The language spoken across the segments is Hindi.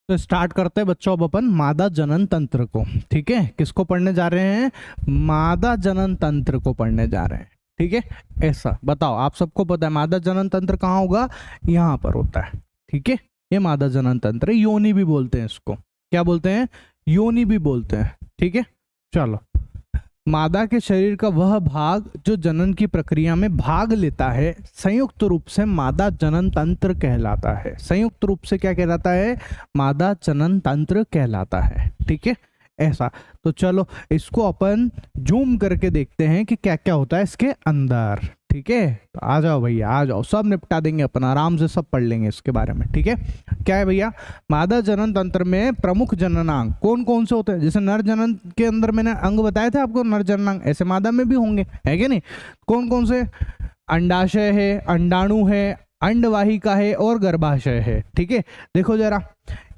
तो स्टार्ट करते हैं बच्चों अब अपन मादा जनन तंत्र को। ठीक है, किसको पढ़ने जा रहे हैं? मादा जनन तंत्र को पढ़ने जा रहे हैं। ठीक है, ऐसा बताओ, आप सबको पता है मादा जनन तंत्र कहाँ होगा? यहाँ पर होता है। ठीक है, ये मादा जनन तंत्र, योनि भी बोलते हैं इसको। क्या बोलते हैं? योनि भी बोलते हैं। ठीक है, चलो। मादा के शरीर का वह भाग जो जनन की प्रक्रिया में भाग लेता है संयुक्त रूप से मादा जनन तंत्र कहलाता है। संयुक्त रूप से क्या कहलाता है? मादा जनन तंत्र कहलाता है। ठीक है, ऐसा। तो चलो इसको अपन जूम करके देखते हैं कि क्या क्या होता है इसके अंदर। ठीक है, तो आ जाओ भैया, आ जाओ, सब निपटा देंगे अपन, आराम से सब पढ़ लेंगे इसके बारे में। ठीक है, क्या है भैया? मादा जनन तंत्र में प्रमुख जननांग कौन कौन से होते हैं? जैसे नर जनन के अंदर मैंने अंग बताए थे आपको, नर जननांग, ऐसे मादा में भी होंगे, है क्या नहीं? कौन कौन से? अंडाशय है, अंडाणु है, अंडवाहिका है और गर्भाशय है। ठीक है, देखो जरा,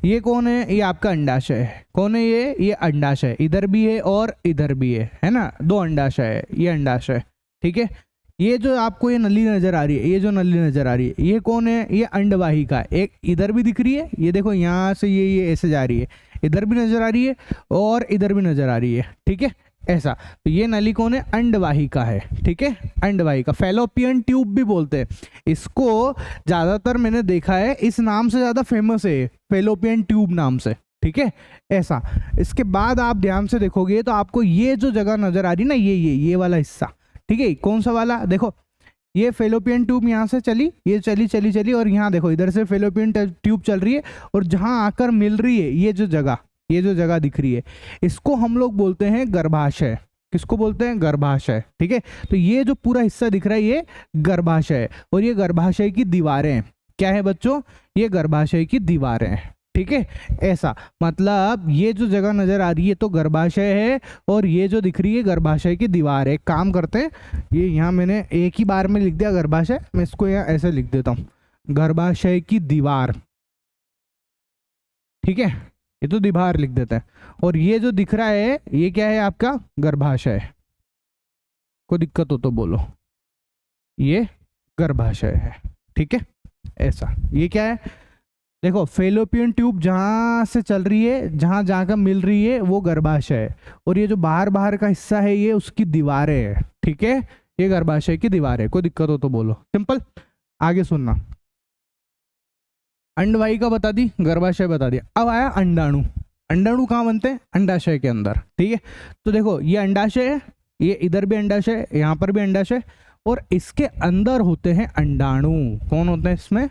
ये कौन है? ये आपका अंडाशय है। कौन है ये अंडाशय, इधर भी है और इधर भी है ना? दो अंडाशय है, ये अंडाशय। ठीक है, ये जो आपको ये नली नजर आ रही है, ये जो नली नजर आ रही है, ये कौन है? ये अंडवाहिका। एक इधर भी दिख रही है, ये देखो यहाँ से ये ऐसे जा रही है, इधर भी नजर आ रही है और इधर भी नजर आ रही है। ठीक है, ऐसा। तो ये नली कौन है? अंडवाहिका है। ठीक है, अंडवाहिका, फैलोपियन ट्यूब भी बोलते हैं इसको। ज्यादातर मैंने देखा है इस नाम से ज्यादा फेमस है, फैलोपियन ट्यूब नाम से। ठीक है, ऐसा। इसके बाद आप ध्यान से देखोगे तो आपको ये जो जगह नजर आ रही है ना, ये वाला हिस्सा। ठीक है, कौन सा वाला? देखो, ये फैलोपियन ट्यूब यहाँ से चली, ये चली चली चली, और यहाँ देखो इधर से फैलोपियन ट्यूब चल रही है, और जहां आकर मिल रही है ये जो जगह दिख रही है, इसको हम लोग बोलते हैं गर्भाशय। किसको बोलते हैं? गर्भाशय। ठीक है, तो ये जो पूरा हिस्सा दिख रहा है ये गर्भाशय है, और ये गर्भाशय की दीवारें क्या है बच्चों? ये गर्भाशय की दीवारें हैं। ठीक है, ऐसा। मतलब ये जो जगह नजर आ रही है तो गर्भाशय है, और ये जो दिख रही है गर्भाशय की दीवार है। एक काम करते हैं, ये यहाँ मैंने एक ही बार में लिख दिया गर्भाशय, मैं इसको यहाँ ऐसे लिख देता हूँ, गर्भाशय की दीवार। ठीक है, ये तो दीवार लिख देते हैं, और ये जो दिख रहा है ये क्या है? आपका गर्भाशय। कोई दिक्कत हो तो बोलो, ये गर्भाशय है। ठीक है, ऐसा। ये क्या है? देखो, फैलोपियन ट्यूब जहां से चल रही है, जहां जाकर मिल रही है, वो गर्भाशय है, और ये जो बाहर बाहर का हिस्सा है ये उसकी दीवारें है। ठीक है, ये गर्भाशय की दीवार है। कोई दिक्कत हो तो बोलो, सिंपल। आगे सुनना, अंडवाहिका बता दी, गर्भाशय बता दिया, अब आया अंडाणु। अंडाणु कहाँ बनते हैं? अंडाशय के अंदर। ठीक है, तो देखो ये अंडाशय है, ये इधर भी अंडाशय, यहाँ पर भी अंडाशय, और इसके अंदर होते हैं अंडाणु। कौन होते हैं इसमें?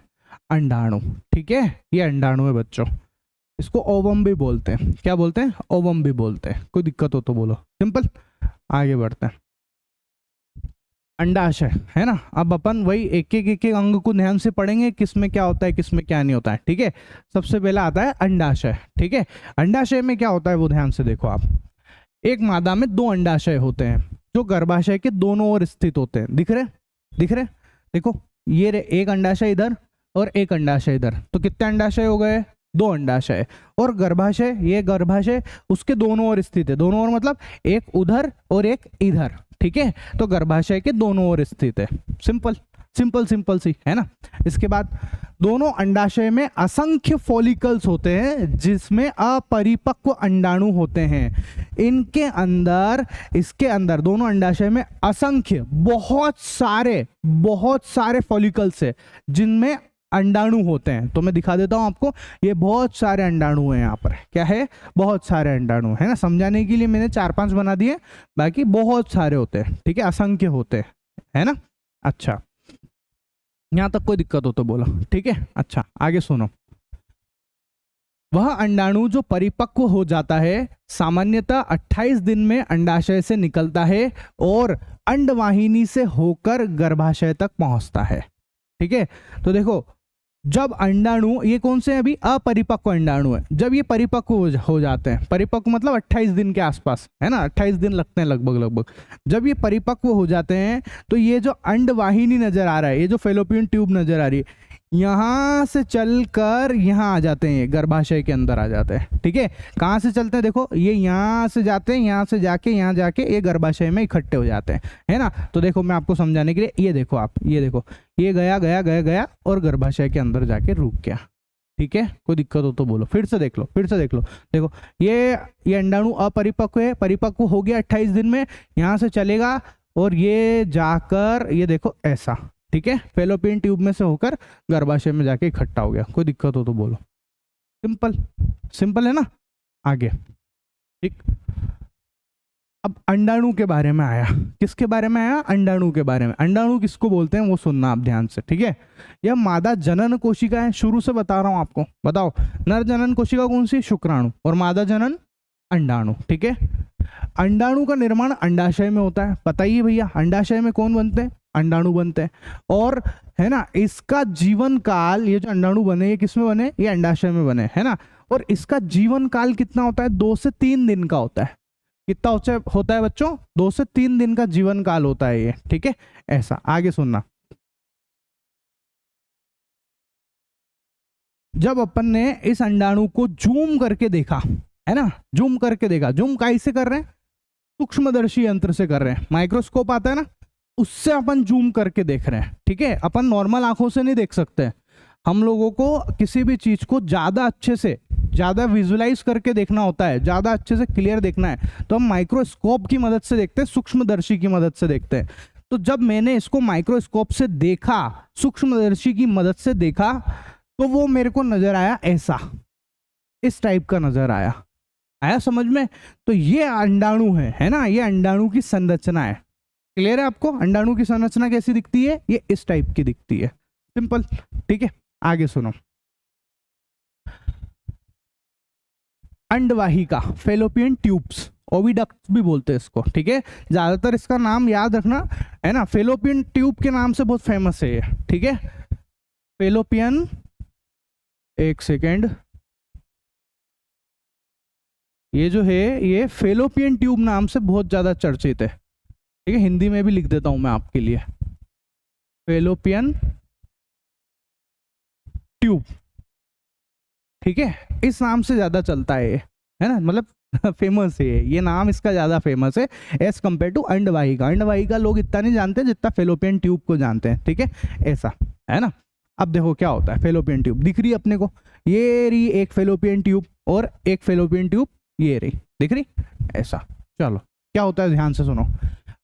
अंडाणु। ठीक है, ये अंडाणु है बच्चों, इसको ओवम भी बोलते हैं। क्या बोलते हैं? ओवम भी बोलते हैं। कोई दिक्कत हो तो बोलो, सिंपल। आगे बढ़ते हैं, अंडाशय है ना। अब अपन वही एक एक अंग को ध्यान से पढ़ेंगे, किसमें क्या होता है, किसमें क्या नहीं होता है। ठीक है, सबसे पहला आता है अंडाशय। ठीक है, अंडाशय में क्या होता है वो ध्यान से देखो आप। एक मादा में दो अंडाशय होते हैं जो गर्भाशय के दोनों ओर स्थित होते हैं। दिख रहे? देखो, ये एक अंडाशय इधर और एक अंडाशय इधर, तो कितने अंडाशय हो गए? दो अंडाशय। और गर्भाशय, ये गर्भाशय उसके दोनों ओर स्थित है। दोनों ओर मतलब एक उधर और एक इधर। ठीक है, तो गर्भाशय के दोनों ओर स्थित है। सिंपल सिंपल सिंपल सी है ना। इसके बाद दोनों अंडाशय में असंख्य फॉलिकल्स होते हैं जिसमें अपरिपक्व अंडाणु होते हैं। इनके अंदर, इसके अंदर दोनों अंडाशय में असंख्य, बहुत सारे फॉलिकल्स है जिनमें अंडाणु होते हैं। तो मैं दिखा देता हूं आपको, ये बहुत सारे अंडाणु हैं यहाँ पर। क्या है? बहुत सारे अंडाणु है ना। समझाने के लिए मैंने 4-5 बना दिए, बाकी बहुत सारे होते हैं। ठीक है, असंख्य होते हैं, है ना। अच्छा, यहां तक कोई दिक्कत हो तो बोलो। ठीक है, अच्छा, आगे सुनो। वह अंडाणु जो परिपक्व हो जाता है सामान्यतः 28 दिन में अंडाशय से निकलता है और अंडवाहिनी से होकर गर्भाशय तक पहुंचता है। ठीक है, तो देखो, जब अंडाणु, ये कौन से हैं अभी? अपरिपक्व अंडाणु है। जब ये परिपक्व हो जाते हैं, परिपक्व मतलब 28 दिन के आसपास, है ना, 28 दिन लगते हैं लगभग। जब ये परिपक्व हो जाते हैं तो ये जो अंडवाहिनी नजर आ रहा है, ये जो फैलोपियन ट्यूब नजर आ रही है, यहाँ से चलकर यहाँ आ जाते हैं, ये गर्भाशय के अंदर आ जाते हैं। ठीक है, कहाँ से चलते हैं? देखो, ये यहाँ से जाते हैं, यहाँ से जाके यहाँ जाके ये गर्भाशय में इकट्ठे हो जाते हैं, है ना। तो देखो, मैं आपको समझाने के लिए, ये देखो आप, ये देखो, ये गया और गर्भाशय के अंदर जाके रुक गया। ठीक है, कोई दिक्कत हो तो बोलो, फिर से देख लो, फिर से देख लो। देखो ये अंडाणु अपरिपक्व है, परिपक्व हो गया 28 दिन में, यहाँ से चलेगा और ये जाकर ये देखो ऐसा, ठीक है, फेलोपियन ट्यूब में से होकर गर्भाशय में जाके इकट्ठा हो गया। कोई दिक्कत हो तो बोलो। सिंपल, सिंपल है ना। आगे, ठीक। अब अंडाणु के बारे में आया, किसके बारे में आया? अंडाणु के बारे में। अंडाणु किसको बोलते हैं वो सुनना आप ध्यान से, ठीक है। यह मादा जनन कोशिका है, शुरू से बता रहा हूं आपको। बताओ, नर जनन कोशिका कौन सी? शुक्राणु। और मादा जनन अंडाणु, ठीक है। अंडाणु का निर्माण अंडाशय में होता है, पता ही है भैया। अंडाशय में कौन बनते हैं? अंडाणु बनते हैं। और है ना, इसका जीवन काल, ये जो अंडाणु बने ये किस में बने? ये अंडाशय में बने, है ना। और इसका जीवन काल कितना होता है? 2 से 3 दिन का होता है। कितना होता है बच्चों? 2 से 3 दिन का जीवन काल होता है ये, ठीक है। ऐसा, आगे सुनना। जब अपन ने इस अंडाणु को जूम करके देखा, है ना, जूम करके देखा। जूम कैसे कर रहे हैं? सूक्ष्मदर्शी यंत्र से कर रहे हैं। माइक्रोस्कोप आता है ना, उससे अपन जूम करके देख रहे हैं, ठीक है। अपन नॉर्मल आंखों से नहीं देख सकते। हम लोगों को किसी भी चीज को ज्यादा अच्छे से, ज्यादा विजुलाइज करके देखना होता है, ज्यादा अच्छे से क्लियर देखना है, तो हम माइक्रोस्कोप की मदद से देखते हैं, सूक्ष्मदर्शी की मदद से देखते हैं। तो जब मैंने इसको माइक्रोस्कोप से देखा, सूक्ष्मदर्शी की मदद से देखा, तो वो मेरे को नजर आया ऐसा, इस टाइप का नजर आया। आया समझ में? तो ये अंडाणु है ना, ये अंडाणु की संरचना है। क्लियर है आपको? अंडाणु की संरचना कैसी दिखती है? ये इस टाइप की दिखती है। सिंपल, ठीक है। आगे सुनो। अंडवाहिका, फेलोपियन ट्यूब्स, ओविडक्ट्स भी बोलते हैं इसको, ठीक है। ज्यादातर इसका नाम याद रखना, है ना। फेलोपियन ट्यूब के नाम से बहुत फेमस है ये, ठीक है। फेलोपियन, एक सेकेंड, ये जो है ये फेलोपियन ट्यूब नाम से बहुत ज्यादा चर्चित है, ठीक है। हिंदी में भी लिख देता हूं मैं आपके लिए, फेलोपियन ट्यूब, ठीक है। इस नाम से ज्यादा चलता है ना, मतलब फेमस है ये नाम, इसका ज्यादा फेमस है एज कंपेयर टू अंडवाहिका। अंडवाहिका लोग इतना नहीं जानते जितना फेलोपियन ट्यूब को जानते हैं, ठीक है। ऐसा है ना। अब देखो क्या होता है। फेलोपियन ट्यूब दिख रही है अपने को, ये रही एक फेलोपियन ट्यूब और एक फेलोपियन ट्यूब ये रही, दिख रही? ऐसा। चलो, क्या होता है ध्यान से सुनो।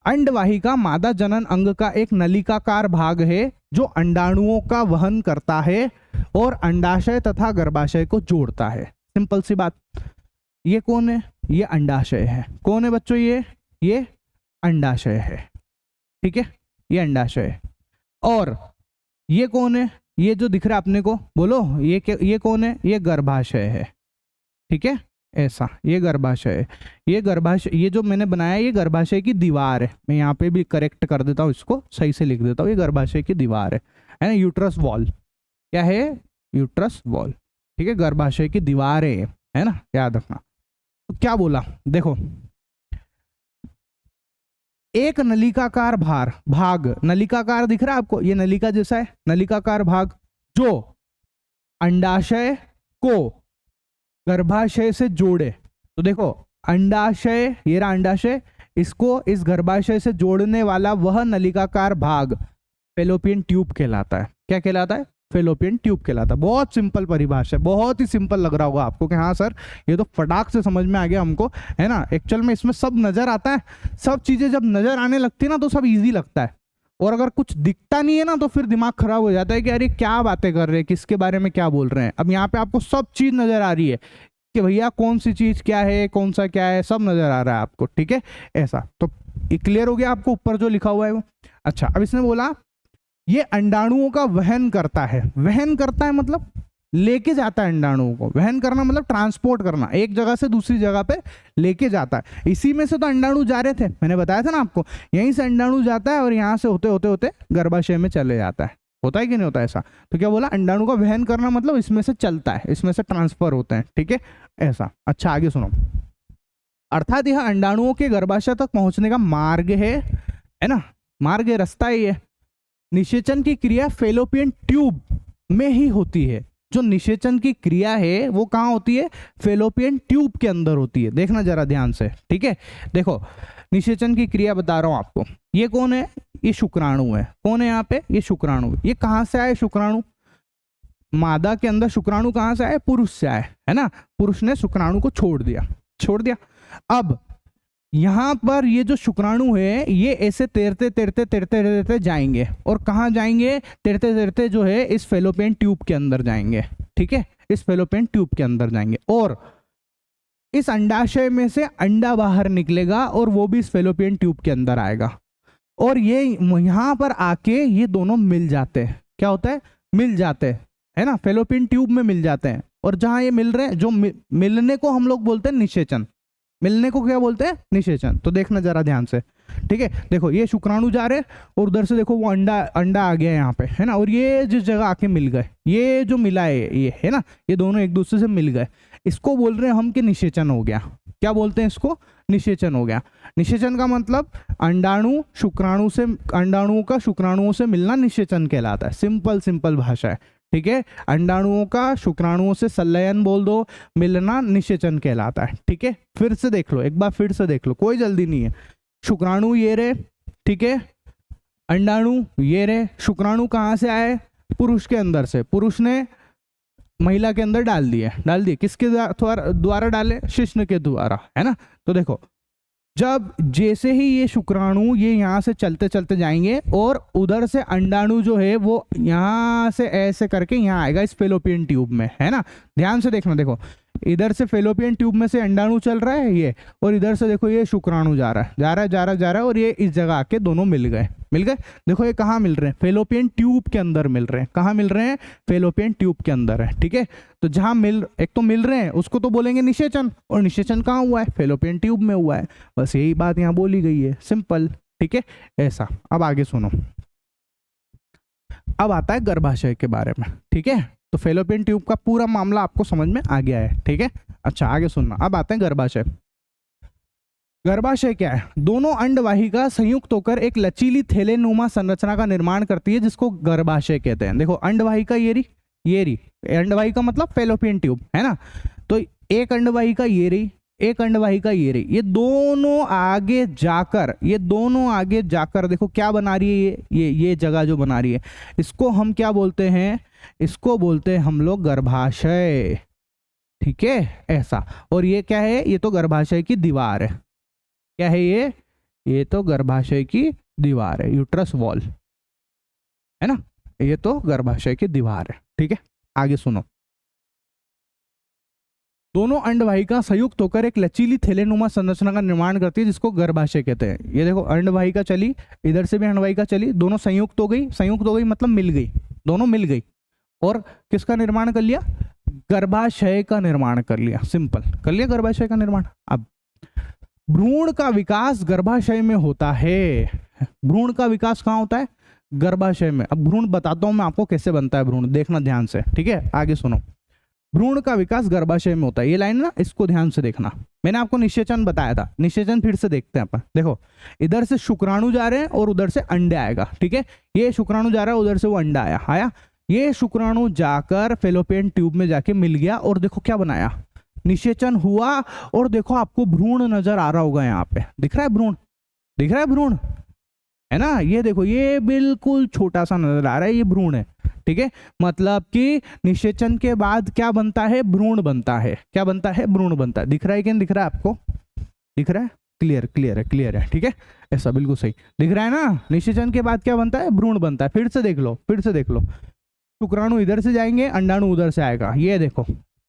अंडवाहिका मादा जनन अंग का एक नलिकाकार भाग है जो अंडाणुओं का वहन करता है और अंडाशय तथा गर्भाशय को जोड़ता है। सिंपल सी बात। ये कौन है? ये अंडाशय है। कौन है बच्चों? ये अंडाशय है, ठीक है। ये अंडाशय है। और ये कौन है? ये जो दिख रहा है अपने को, बोलो, ये कौन है? ये गर्भाशय है, ठीक है। ऐसा, ये गर्भाशय है। ये गर्भाशय, ये जो मैंने बनाया ये गर्भाशय की दीवार है। मैं यहाँ पे भी करेक्ट कर देता हूँ, इसको सही से लिख देता हूँ। ये गर्भाशय की दीवार है ना। यूट्रस वॉल, क्या है? यूट्रस वॉल, ठीक है। गर्भाशय की दीवार है ना, याद रखना। तो क्या बोला, देखो, एक नलिकाकार भाग, नलिकाकार दिख रहा है आपको? ये नलिका जैसा है, नलिकाकार भाग जो अंडाशय को गर्भाशय से जोड़े। तो देखो, अंडाशय, ये रहा अंडाशय, इसको इस गर्भाशय से जोड़ने वाला वह नलिकाकार भाग फेलोपियन ट्यूब कहलाता है। क्या कहलाता है? फेलोपियन ट्यूब कहलाता है। बहुत सिंपल परिभाषा है, बहुत ही सिंपल लग रहा होगा आपको कि हाँ सर ये तो फटाक से समझ में आ गया हमको, है ना। एक्चुअल में इसमें सब नजर आता है। सब चीजें जब नजर आने लगती है ना तो सब इजी लगता है, और अगर कुछ दिखता नहीं है ना तो फिर दिमाग खराब हो जाता है कि अरे क्या बातें कर रहे हैं, किसके बारे में क्या बोल रहे हैं। अब यहाँ पे आपको सब चीज नजर आ रही है कि भैया कौन सी चीज क्या है, कौन सा क्या है, सब नजर आ रहा है आपको, ठीक है। ऐसा तो क्लियर हो गया आपको ऊपर जो लिखा हुआ है वो। अच्छा, अब इसने बोला ये अंडाणुओं का वहन करता है। वहन करता है मतलब लेके जाता है अंडाणुओं को। वहन करना मतलब ट्रांसपोर्ट करना, एक जगह से दूसरी जगह पे लेके जाता है। इसी में से तो अंडाणु जा रहे थे, मैंने बताया था ना आपको। यहीं से अंडाणु जाता है और यहाँ से होते होते होते गर्भाशय में चले जाता है। होता है कि नहीं होता ऐसा? तो क्या बोला? अंडाणु का वहन करना मतलब इसमें से चलता है, इसमें से ट्रांसफर होते हैं, ठीक है। ऐसा। अच्छा, आगे सुनो। अर्थात यह अंडाणुओं के गर्भाशय तक पहुंचने का मार्ग है ना, मार्ग है, रास्ता ही है। निषेचन की क्रिया फेलोपियन ट्यूब में ही होती है। जो निषेचन की क्रिया है वो कहाँ होती है? फेलोपियन ट्यूब के अंदर होती है। देखना जरा ध्यान से, ठीक है। देखो, निषेचन की क्रिया बता रहा हूं आपको। ये कौन है? ये शुक्राणु है। कौन है यहाँ पे? ये शुक्राणु। ये कहाँ से आए शुक्राणु? मादा के अंदर शुक्राणु कहाँ से आए, पुरुष से आए, है ना, पुरुष ने शुक्राणु को छोड़ दिया। अब यहाँ पर ये जो शुक्राणु है ये ऐसे तैरते जाएंगे, और कहाँ जाएंगे, तैरते जो है इस फेलोपियन ट्यूब के अंदर जाएंगे, ठीक है, इस फेलोपियन ट्यूब के अंदर जाएंगे, और इस अंडाशय में से अंडा बाहर निकलेगा और वो भी इस फेलोपियन ट्यूब के अंदर आएगा, और ये यहाँ पर आके ये दोनों मिल जाते हैं। क्या होता है, मिल जाते हैं, है ना, फेलोपियन ट्यूब में मिल जाते हैं, और जहाँ ये मिल रहे हैं, जो मिलने को हम लोग बोलते हैं निषेचन, मिलने को क्या बोलते हैं, निषेचन। तो देखना जरा ध्यान से, ठीक है, देखो ये शुक्राणु जा रहे और उधर से देखो वो अंडा आ गया यहाँ पे, है ना, और ये जिस जगह आके मिल गए, ये जो मिला है ये, है ना, ये दोनों एक दूसरे से मिल गए, इसको बोल रहे हैं हम कि निषेचन हो गया। क्या बोलते हैं इसको, निषेचन हो गया। निषेचन का मतलब अंडाणु शुक्राणु से, अंडाणुओं का शुक्राणुओं से मिलना निषेचन कहलाता है। सिंपल भाषा है, ठीक है, अंडाणुओं का शुक्राणुओं से संलयन बोल दो, मिलना निषेचन कहलाता है, ठीक है। फिर से देख लो, एक बार फिर से देख लो, कोई जल्दी नहीं है। शुक्राणु ये रहे, ठीक है, अंडाणु ये रहे, शुक्राणु कहाँ से आए, पुरुष के अंदर से, पुरुष ने महिला के अंदर डाल दिए, किसके द्वारा डाले, शिश्न के द्वारा, है ना। तो देखो जब जैसे ही ये शुक्राणु ये यहाँ से चलते जाएंगे और उधर से अंडाणु जो है वो यहाँ से ऐसे करके यहाँ आएगा इस फेलोपियन ट्यूब में, है ना। ध्यान से देखना, देखो इधर से फेलोपियन ट्यूब में से अंडाणु चल रहा है ये, और इधर से देखो ये शुक्राणु जा रहा है, और ये इस जगह आके दोनों मिल गए। देखो ये कहाँ मिल रहे हैं, फेलोपियन ट्यूब के अंदर मिल रहे हैं। कहाँ मिल रहे हैं, फेलोपियन ट्यूब के अंदर है, ठीक है। तो जहाँ एक तो मिल रहे हैं उसको तो बोलेंगे निषेचन, और निषेचन कहाँ हुआ है, फेलोपियन ट्यूब में हुआ है। बस यही बात यहाँ बोली गई है, सिंपल, ठीक है, ऐसा। अब आगे सुनो, अब आता है गर्भाशय के बारे में, ठीक है। तो फेलोपियन ट्यूब का पूरा मामला आपको समझ में आ गया है, ठीक है। अच्छा आगे सुनना, अब आते हैं गर्भाशय। गर्भाशय क्या है, दोनों अंडवाहिका संयुक्त होकर एक लचीली थैलेनुमा संरचना का निर्माण करती है, जिसको गर्भाशय कहते हैं। देखो अंडवाहिका ये रही, अंडवाहिका मतलब फेलोपियन ट्यूब, है ना। तो एक अंडवाहिका ये रही, एक अंडवाहिका ये रही, ये दोनों आगे जाकर देखो क्या बना रही है, ये जगह जो बना रही है, इसको हम क्या बोलते हैं, इसको बोलते हैं हम लोग गर्भाशय, ठीक है, ऐसा। और ये क्या है, ये तो गर्भाशय की दीवार है। क्या है ये तो गर्भाशय की दीवार है, यूट्रस वॉल, है ना, ये तो गर्भाशय की दीवार है, ठीक है। आगे सुनो, दोनों अंडवाहिका संयुक्त होकर एक लचीली थैलेनुमा संरचना का निर्माण करती है, जिसको गर्भाशय कहते हैं। ये देखो अंडवाहिका चली, इधर से भी अंडवाहिका चली, दोनों संयुक्त हो गई मतलब मिल गई, दोनों मिल गई, और किसका निर्माण कर लिया, गर्भाशय का निर्माण कर लिया, सिंपल कर लिया गर्भाशय का निर्माण। अब भ्रूण का विकास गर्भाशय में होता है। भ्रूण का विकास कहाँ होता है, गर्भाशय में। अब भ्रूण बताता हूं मैं आपको कैसे बनता है भ्रूण, देखना ध्यान से, ठीक है। आगे सुनो, भ्रूण का विकास गर्भाशय में होता है, ये लाइन ना, इसको ध्यान से देखना। मैंने आपको निषेचन बताया था, निषेचन फिर से देखते हैं अपन। देखो इधर से शुक्राणु जा रहे हैं और उधर से अंडे आएगा, ठीक है। ये शुक्राणु जा रहा है, उधर से वो अंडा आया, ये शुक्राणु जाकर फेलोपियन ट्यूब में जाके मिल गया, और देखो क्या बनाया, निषेचन हुआ, और देखो आपको भ्रूण नजर आ रहा होगा, यहाँ पे दिख रहा है भ्रूण, दिख रहा है भ्रूण, है ना। ये देखो ये बिल्कुल छोटा सा नजर आ रहा है, ये भ्रूण है, ठीक है। मतलब कि निषेचन के बाद क्या बनता है, भ्रूण बनता है। क्या बनता है, भ्रूण बनता है। दिख रहा है कि नहीं दिख रहा है आपको, दिख रहा है, क्लियर है, ठीक है, ऐसा बिल्कुल सही दिख रहा है ना। निषेचन के बाद क्या बनता है, भ्रूण बनता है। फिर से देख लो, शुक्राणु इधर से जाएंगे, अंडाणु उधर से आएगा, ये देखो,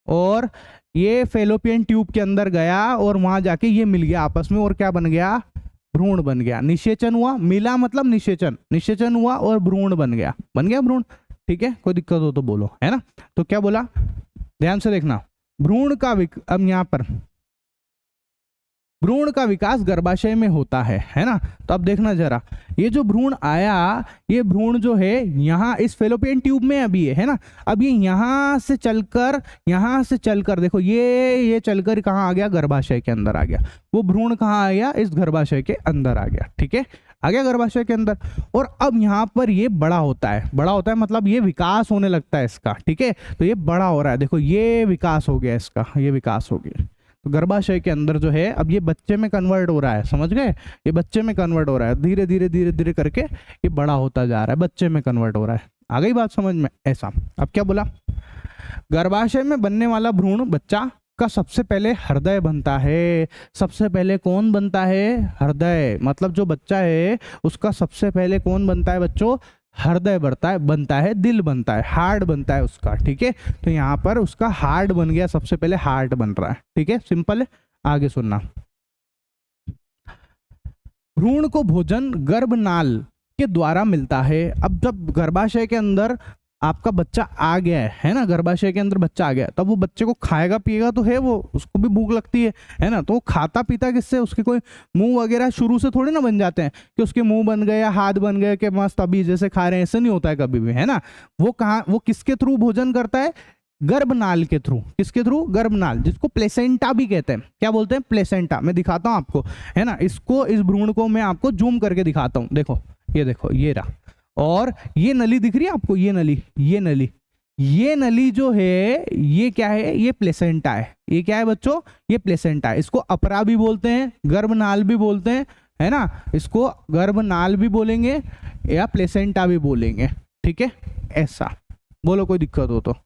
और ये फेलोपियन ट्यूब के अंदर गया और वहां जाके ये मिल गया आपस में, और क्या बन गया, भ्रूण बन गया। निषेचन हुआ, मिला मतलब निषेचन हुआ और भ्रूण बन गया भ्रूण, ठीक है। कोई दिक्कत हो तो बोलो, है ना। तो क्या बोला, ध्यान से देखना, भ्रूण का अब यहाँ पर भ्रूण का विकास गर्भाशय में होता है ना। तो अब देखना जरा, ये जो भ्रूण आया, ये भ्रूण जो है यहाँ इस फेलोपियन ट्यूब में अभी है ना। अब ये यहाँ से चलकर देखो ये चलकर कहाँ आ गया, गर्भाशय के अंदर आ गया। वो भ्रूण कहाँ आ गया, इस गर्भाशय के अंदर आ गया, ठीक है, आ गया गर्भाशय के अंदर। और अब यहाँ पर ये बड़ा होता है मतलब ये विकास होने लगता है इसका, ठीक है। तो ये बड़ा हो रहा है, देखो ये विकास हो गया इसका, ये विकास हो गया। तो गर्भाशय के अंदर जो है अब ये बच्चे में कन्वर्ट हो रहा है, समझ गए, ये बच्चे में कन्वर्ट हो रहा है, धीरे धीरे करके ये बड़ा होता जा रहा है, बच्चे में कन्वर्ट हो रहा है। आ गई बात समझ में? ऐसा। अब क्या बोला, गर्भाशय में बनने वाला भ्रूण बच्चा का सबसे पहले हृदय बनता है। सबसे पहले कौन बनता है? हृदय। मतलब जो बच्चा है उसका सबसे पहले कौन बनता है बच्चों? हृदय बनता है, दिल बनता है, हार्ट बनता है उसका। ठीक है, तो यहाँ पर उसका हार्ट बन गया, सबसे पहले हार्ट बन रहा है। ठीक है, सिंपल है। आगे सुनना, भ्रूण को भोजन गर्भनाल के द्वारा मिलता है। अब जब गर्भाशय के अंदर आपका बच्चा आ गया है ना, गर्भाशय के अंदर बच्चा आ गया, तब वो बच्चे को खाएगा पिएगा तो है, वो उसको भी भूख लगती है ना, तो वो खाता पीता किससे? उसके कोई मुंह वगैरह शुरू से थोड़े ना बन जाते हैं कि उसके मुंह बन गए या हाथ बन गए कि मस्त अभी जैसे खा रहे हैं, ऐसे नहीं होता है कभी भी, है ना। वो किसके थ्रू भोजन करता है? गर्भनाल के थ्रू। किसके थ्रू? गर्भनाल, जिसको प्लेसेंटा भी कहते हैं। क्या बोलते हैं? प्लेसेंटा। मैं दिखाता हूं आपको, है ना, इसको, इस भ्रूण को मैं आपको जूम करके दिखाता हूं। देखो, ये रहा, और ये नली दिख रही है आपको, ये नली जो है, ये क्या है? ये प्लेसेंटा है। ये क्या है बच्चों? ये प्लेसेंटा है। इसको अपरा भी बोलते हैं, गर्भनाल भी बोलते हैं, है ना। इसको गर्भनाल भी बोलेंगे या प्लेसेंटा भी बोलेंगे। ठीक है, ऐसा। बोलो कोई दिक्कत हो तो।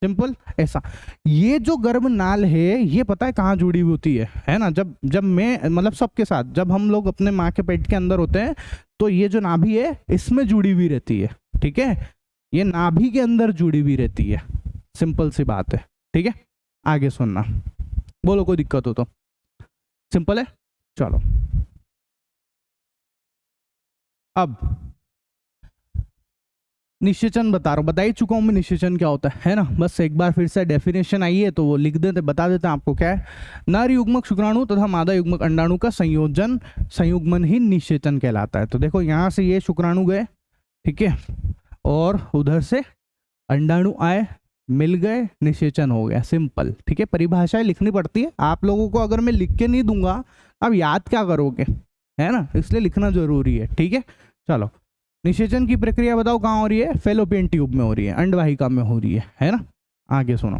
सिंपल, ऐसा। ये जो गर्भनाल है, ये पता है कहाँ जुड़ी हुई होती है ना। जब मैं, मतलब सबके साथ, जब हम लोग अपने माँ के पेट के अंदर होते हैं तो ये जो नाभि है इसमें जुड़ी हुई रहती है। ठीक है, ये नाभि के अंदर जुड़ी हुई रहती है। सिंपल सी बात है। ठीक है, आगे सुनना। बोलो कोई दिक्कत हो तो। सिंपल है, चलो। अब निषेचन बता ही चुका हूं मैं, निषेचन क्या होता है ना। बस एक बार फिर से डेफिनेशन आई है तो वो लिख देते, बता देते हैं आपको क्या है। नर युग्मक शुक्राणु तथा मादा युग्मक अंडाणु का संयुग्मन ही निषेचन कहलाता है। तो देखो, यहाँ से ये शुक्राणु गए, ठीक है, और उधर से अंडाणु आए, मिल गए, निषेचन हो गया। सिंपल। ठीक है, परिभाषाएं लिखनी पड़ती है आप लोगों को। अगर मैं लिख के नहीं दूंगा अब याद क्या करोगे, है ना, इसलिए लिखना जरूरी है। ठीक है, चलो। निषेचन की प्रक्रिया बताओ कहाँ हो रही है? फेलोपियन ट्यूब में हो रही है, अंडवाहिका में हो रही है ना। आगे सुनो।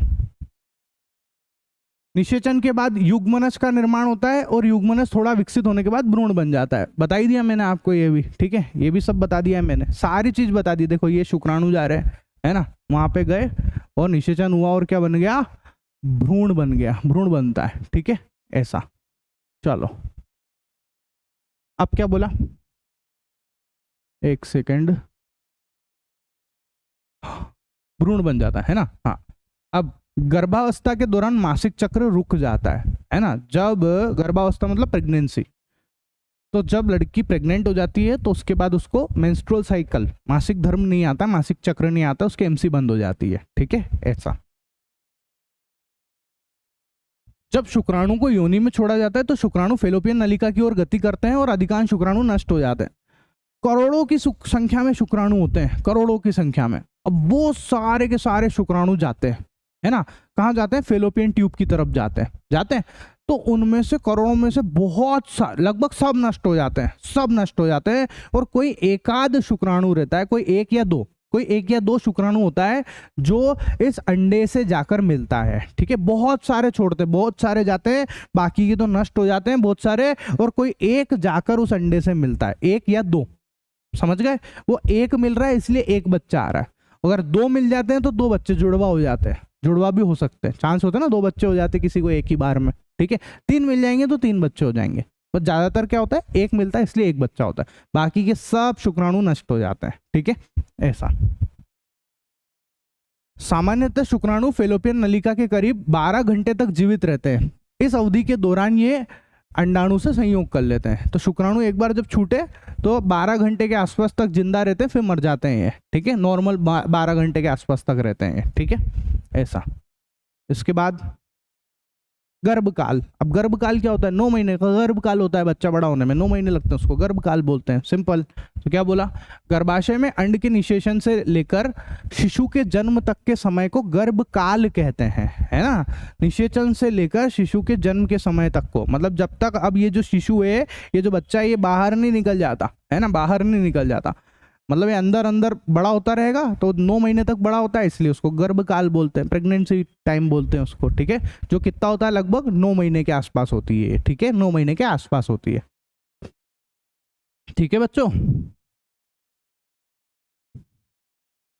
निषेचन के बाद युग्मनज का निर्माण होता है और युग्मनज थोड़ा विकसित होने के बाद भ्रूण बन जाता है। बता ही दिया मैंने आपको ये भी। ठीक है, ये भी सब बता दिया है मैंने, सारी चीज बता दी। देखो, ये शुक्राणु जा रहे हैं, है ना, वहां पे गए और निषेचन हुआ और क्या बन गया? भ्रूण बन गया, भ्रूण बनता है। ठीक है, ऐसा। चलो, अब क्या बोला? एक सेकेंड, भ्रूण बन जाता है ना। हाँ, अब गर्भावस्था के दौरान मासिक चक्र रुक जाता है ना। जब गर्भावस्था मतलब प्रेगनेंसी, तो जब लड़की प्रेग्नेंट हो जाती है तो उसके बाद उसको मेंस्ट्रुअल साइकिल, मासिक धर्म नहीं आता, मासिक चक्र नहीं आता, उसकी एमसी बंद हो जाती है। ठीक है, ऐसा। जब शुक्राणु को योनि में छोड़ा जाता है तो शुक्राणु फेलोपियन नलिका की ओर गति करते हैं और अधिकांश शुक्राणु नष्ट हो जाते हैं। करोड़ों की संख्या में शुक्राणु होते हैं, करोड़ों की संख्या में। अब वो सारे के सारे शुक्राणु जाते हैं, है ना, कहाँ जाते हैं? फेलोपियन ट्यूब की तरफ जाते हैं। तो उनमें से, करोड़ों में से बहुत सारे, लगभग सब नष्ट हो जाते हैं, और कोई एकाध शुक्राणु रहता है, कोई एक या दो शुक्राणु होता है जो इस अंडे से जाकर मिलता है। ठीक है, बहुत सारे छोड़ते, बहुत सारे जाते हैं, बाकी के तो नष्ट हो जाते हैं बहुत सारे, और कोई एक जाकर उस अंडे से मिलता है, एक या दो। समझ गए? वो एक मिल रहा है इसलिए एक बच्चा आ रहा है। अगर दो मिल जाते हैं तो दो बच्चे जुड़वा हो जाते हैं, जुड़वा भी हो सकते हैं, चांस होता है ना, दो बच्चे हो जाते हैं किसी को एक ही बार में। ठीक है, तीन मिल जाएंगे तो तीन बच्चे हो जाएंगे। बस ज्यादातर क्या होता है? एक मिलता है इसलिए एक बच्चा होता है, बाकी के सब शुक्राणु नष्ट हो जाते हैं। ठीक है, ऐसा। सामान्यतः शुक्राणु फेलोपियन नलिका के करीब 12 घंटे तक जीवित रहते हैं। इस अवधि के दौरान ये अंडाणु से संयोग कर लेते हैं। तो शुक्राणु एक बार जब छूटे तो 12 घंटे के आसपास तक जिंदा रहते हैं, फिर मर जाते हैं ये। ठीक है, नॉर्मल 12 घंटे के आसपास तक रहते हैं। ठीक है, ऐसा। इसके बाद गर्भकाल। अब गर्भकाल क्या होता है? 9 महीने का गर्भकाल होता है, बच्चा बड़ा होने में 9 महीने लगते हैं, उसको गर्भकाल बोलते हैं। सिंपल। तो क्या बोला? गर्भाशय में अंड के निषेचन से लेकर शिशु के जन्म तक के समय को गर्भकाल कहते हैं, है ना। निषेचन से लेकर शिशु के जन्म के समय तक को, मतलब जब तक, अब ये जो शिशु है, ये जो बच्चा है, ये बाहर नहीं निकल जाता, है ना, बाहर नहीं निकल जाता, मतलब ये अंदर अंदर बड़ा होता रहेगा, तो 9 महीने तक बड़ा होता है, इसलिए उसको गर्भकाल बोलते हैं, प्रेगनेंसी टाइम बोलते हैं उसको। ठीक है, जो कितना होता है? लगभग 9 महीने के आसपास होती है। ठीक है, 9 महीने के आसपास होती है। ठीक है बच्चों।